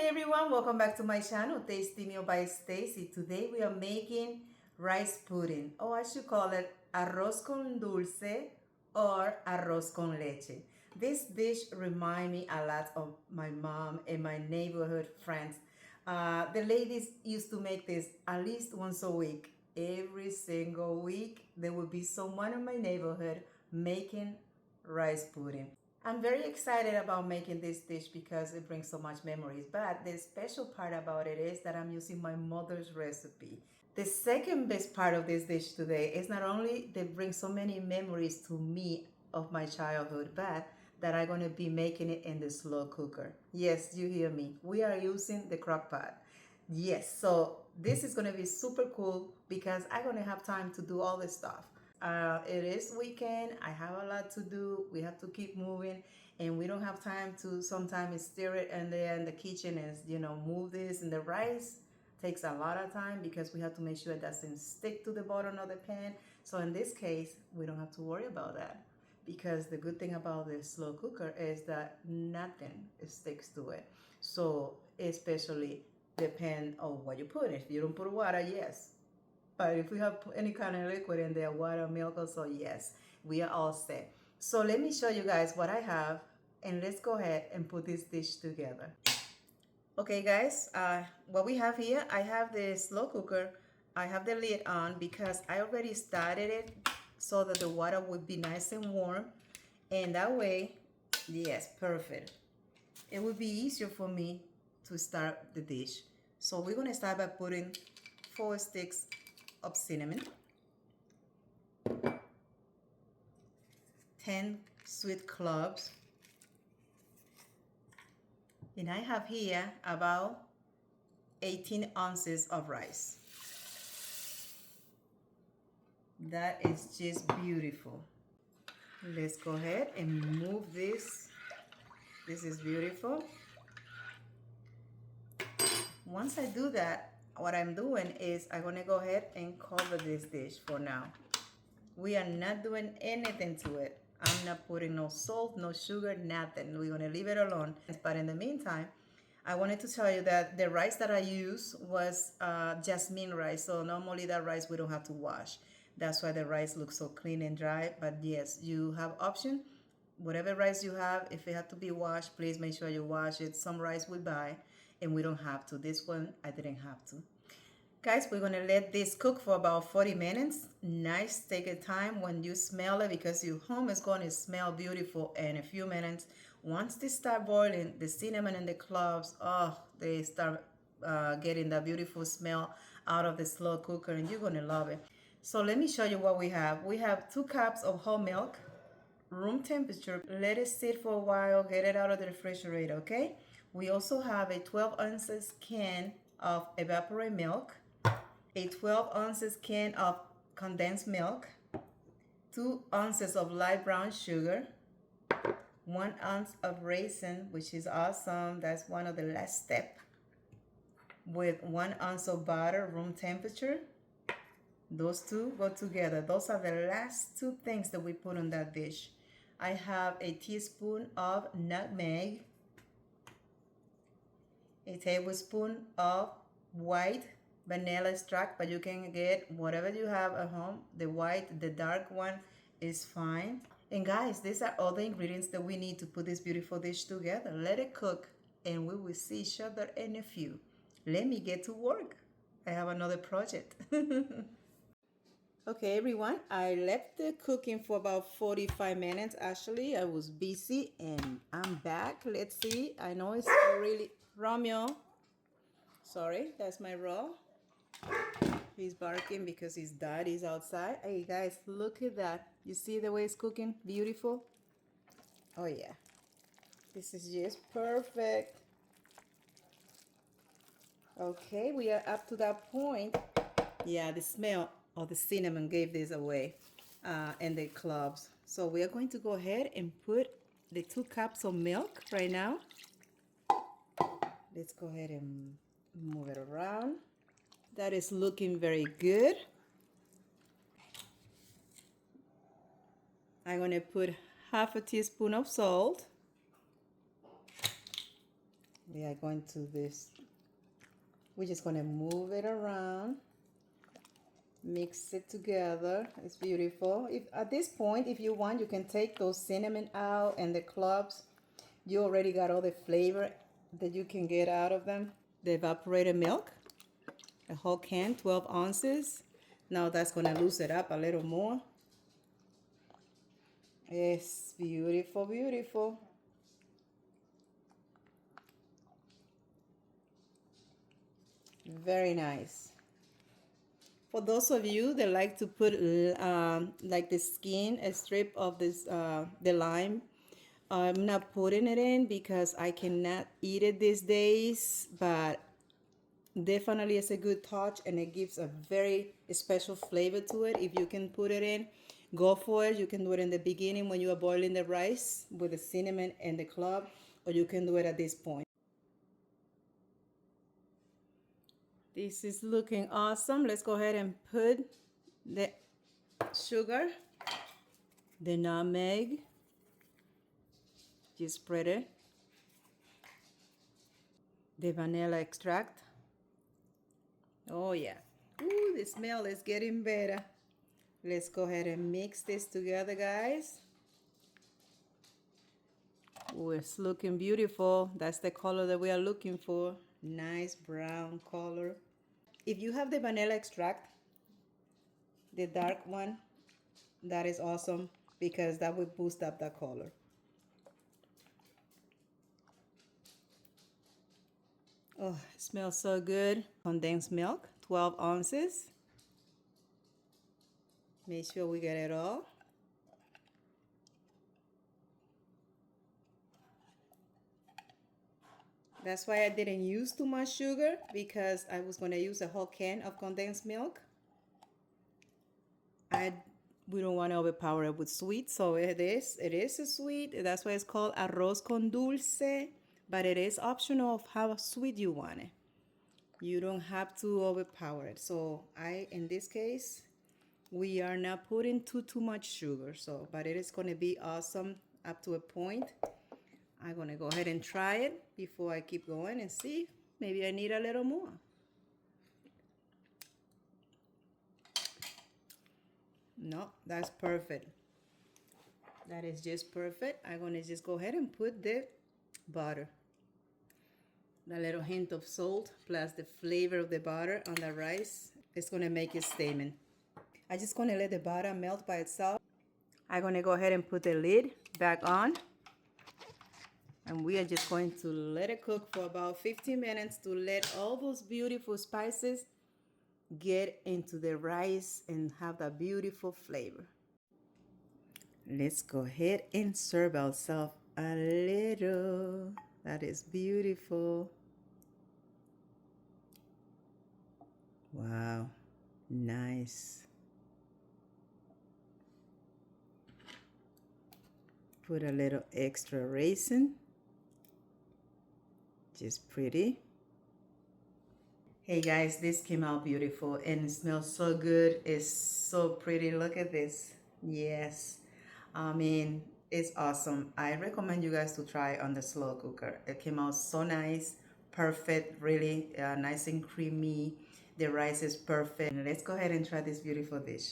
Hey everyone, welcome back to my channel, Tasty Meal by Stacy. Today we are making rice pudding, or I should call it arroz con dulce or arroz con leche. This dish reminds me a lot of my mom and my neighborhood friends. The ladies used to make this at least once a week. Every single week, there would be someone in my neighborhood making rice pudding. I'm very excited about making this dish because it brings so much memories. But the special part about it is that I'm using my mother's recipe. The second best part of this dish today is not only they bring so many memories to me of my childhood, but that I'm going to be making it in the slow cooker. Yes, you hear me. We are using the crock pot. Yes, so this is going to be super cool because I'm going to have time to do all this stuff. It is weekend. I have a lot to do. We have to keep moving, and we don't have time to sometimes stir it and then the kitchen is, move this. And the rice takes a lot of time because we have to make sure it doesn't stick to the bottom of the pan. So in this case, we don't have to worry about that because the good thing about the slow cooker is that nothing sticks to it. So especially depend on what you put. If you don't put water, yes, but if we have any kind of liquid in there, water, milk, also, yes, we are all set. So let me show you guys what I have, and let's go ahead and put this dish together. Okay, guys, what we have here, I have the slow cooker. I have the lid on because I already started it so that the water would be nice and warm. And that way, yes, perfect. It would be easier for me to start the dish. So we're going to start by putting 4 sticks of cinnamon, 10 sweet cloves, and I have here about 18 ounces of rice. That is just beautiful. Let's go ahead and move this. This is beautiful. Once I do that, what I'm doing is I'm going to go ahead and cover this dish for now. We are not doing anything to it. I'm not putting no salt, no sugar, nothing. We're going to leave it alone. But in the meantime, I wanted to tell you that the rice that I used was jasmine rice. So normally that rice we don't have to wash. That's why the rice looks so clean and dry. But yes, you have option. Whatever rice you have, if it have to be washed, please make sure you wash it. Some rice we buy and we don't have to. This one, I didn't have to. Guys, we're gonna let this cook for about 40 minutes. Nice, take your time when you smell it because your home is going to smell beautiful in a few minutes. Once they start boiling, the cinnamon and the cloves, oh, they start getting that beautiful smell out of the slow cooker, and you're gonna love it. So let me show you what we have. We have 2 cups of whole milk, room temperature. Let it sit for a while, get it out of the refrigerator, okay? We also have a 12 ounces can of evaporated milk, a 12 ounces can of condensed milk, 2 ounces of light brown sugar, 1 ounce of raisin, which is awesome. That's one of the last step, with 1 ounce of butter, room temperature. Those two go together. Those are the last 2 things that we put on that dish. I have a teaspoon of nutmeg, a tablespoon of white vanilla extract, but you can get whatever you have at home. The white, the dark one is fine. And guys, these are all the ingredients that we need to put this beautiful dish together. Let it cook and we will see each other in a few. Let me get to work. I have another project. Okay, everyone, I left the cooking for about 45 minutes. Actually, I was busy and I'm back. Let's see. I know it's really Romeo. Sorry, that's my raw. He's barking because his dad is outside. Hey guys, look at that. You see the way it's cooking? Beautiful. Oh yeah. This is just perfect. Okay, we are up to that point. Yeah, the smell of the cinnamon gave this away, and the cloves. So we are going to go ahead and put the 2 cups of milk right now. Let's go ahead and move it around. That is looking very good. I'm going to put half a teaspoon of salt. We are going to this. We're just going to move it around. Mix it together. It's beautiful. If at this point, if you want, you can take those cinnamon out and the cloves. You already got all the flavor that you can get out of them. The evaporated milk, a whole can, 12 ounces. Now that's going to loosen it up a little more. It's beautiful, beautiful. Very nice. For those of you that like to put like the skin, a strip of this the lime, I'm not putting it in because I cannot eat it these days, but definitely it's a good touch and it gives a very special flavor to it. If you can put it in, go for it. You can do it in the beginning when you are boiling the rice with the cinnamon and the clove, or you can do it at this point. This is looking awesome. Let's go ahead and put the sugar, the nutmeg, just spread it, the vanilla extract. Oh yeah, ooh, the smell is getting better. Let's go ahead and mix this together, guys. Ooh, it's looking beautiful. That's the color that we are looking for. Nice brown color. If you have the vanilla extract, the dark one, that is awesome because that will boost up that color. Oh, it smells so good. Condensed milk, 12 ounces. Make sure we get it all. That's why I didn't use too much sugar, because I was going to use a whole can of condensed milk. We don't want to overpower it with sweet, so it is a sweet. That's why it's called arroz con dulce, but it is optional of how sweet you want it. You don't have to overpower it. So in this case, we are not putting too much sugar. So, but it is going to be awesome up to a point. I'm going to go ahead and try it before I keep going and see. Maybe I need a little more. No, that's perfect. That is just perfect. I'm going to just go ahead and put the butter. A little hint of salt plus the flavor of the butter on the rice. It's going to make it statement. I'm just going to let the butter melt by itself. I'm going to go ahead and put the lid back on. And we are just going to let it cook for about 15 minutes to let all those beautiful spices get into the rice and have that beautiful flavor. Let's go ahead and serve ourselves a little. That is beautiful. Wow, nice. Put a little extra raisin. Just pretty. Hey guys, this came out beautiful and it smells so good. It's so pretty. Look at this. Yes. I mean, it's awesome. I recommend you guys to try on the slow cooker. It came out so nice, perfect, really nice and creamy. The rice is perfect. And let's go ahead and try this beautiful dish.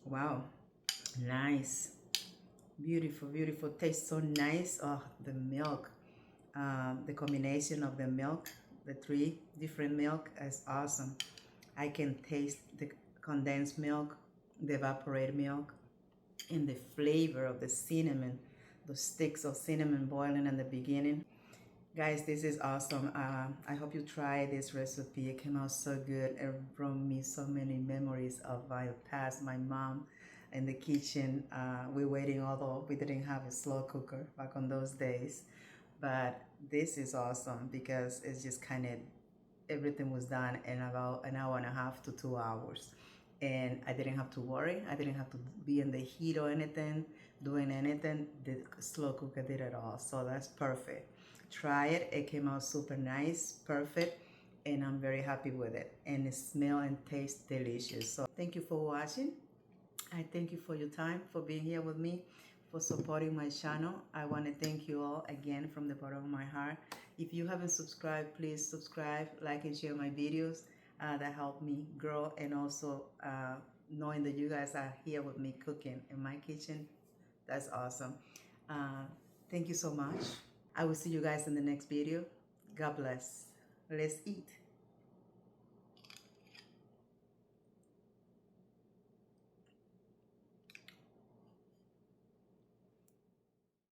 Wow, nice, beautiful, beautiful. Tastes so nice. Oh, the milk, the combination of the milk, the 3 different milk is awesome. I can taste the condensed milk, the evaporated milk, and the flavor of the cinnamon, those sticks of cinnamon boiling in the beginning. Guys, this is awesome. I hope you try this recipe. It came out so good. It brought me so many memories of my past, my mom in the kitchen. We're waiting, although we didn't have a slow cooker back on those days. But this is awesome because it's just kind of, everything was done in about an hour and a half to 2 hours. And I didn't have to worry. I didn't have to be in the heat or anything, doing anything. The slow cooker did it all. So that's perfect. Try it. It came out super nice, perfect. and I'm very happy with it, and it smells and tastes delicious. So thank you for watching. I thank you for your time, for being here with me, for supporting my channel. I want to thank you all again from the bottom of my heart. If you haven't subscribed, please subscribe, like, and share my videos. That help me grow, and also knowing that you guys are here with me cooking in my kitchen. That's awesome. Thank you so much. I will see you guys in the next video. God bless. Let's eat.